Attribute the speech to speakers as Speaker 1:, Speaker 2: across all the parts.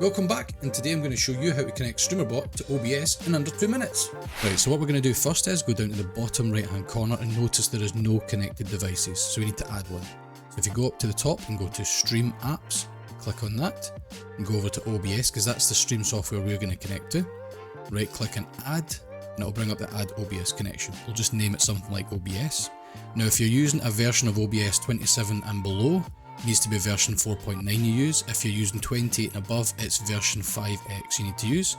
Speaker 1: Welcome back, and today I'm going to show you how to connect StreamerBot to OBS in under 2 minutes. Right, so what we're going to do first is go down to the bottom right hand corner and notice there is no connected devices, so we need to add one. So if you go up to the top and go to Stream Apps, click on that, and go over to OBS because that's the stream software we're going to connect to. Right click and add, and it'll bring up the Add OBS connection. We'll just name it something like OBS. Now if you're using a version of OBS 27 and below, it needs to be version 4.9 you use. If you're using 28 and above, it's version 5x you need to use.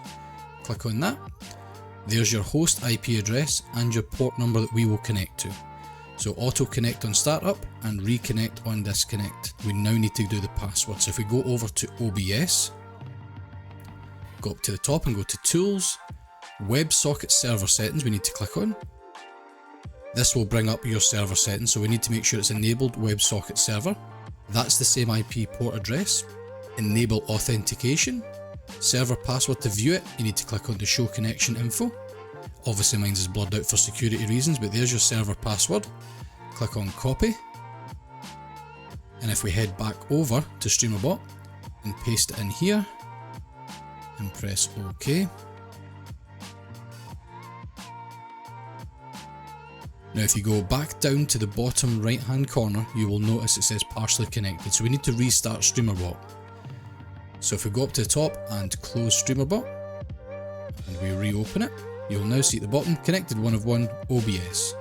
Speaker 1: Click on that. There's your host IP address and your port number that we will connect to. So auto connect on startup and reconnect on disconnect. We now need to do the password. So if we go over to OBS, go up to the top and go to Tools, WebSocket Server Settings we need to click on. This will bring up your server settings, so we need to make sure it's enabled WebSocket Server. That's the same IP port address. Enable authentication. Server password to view it, you need to click on the show connection info. Obviously mine is blurred out for security reasons, but there's your server password. Click on copy. And if we head back over to StreamerBot and paste it in here and press OK. Now if you go back down to the bottom right hand corner, you will notice it says partially connected, so we need to restart StreamerBot. So if we go up to the top and close StreamerBot, and we reopen it, you'll now see at the bottom, connected 1 of 1 OBS.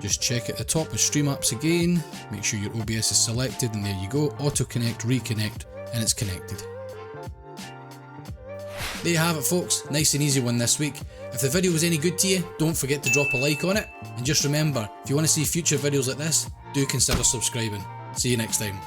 Speaker 1: Just check at the top with Stream Apps again, make sure your OBS is selected, and there you go, auto connect, reconnect, and it's connected. There you have it folks, nice and easy one this week. If the video was any good to you, don't forget to drop a like on it, and just remember, if you want to see future videos like this, do consider subscribing. See you next time.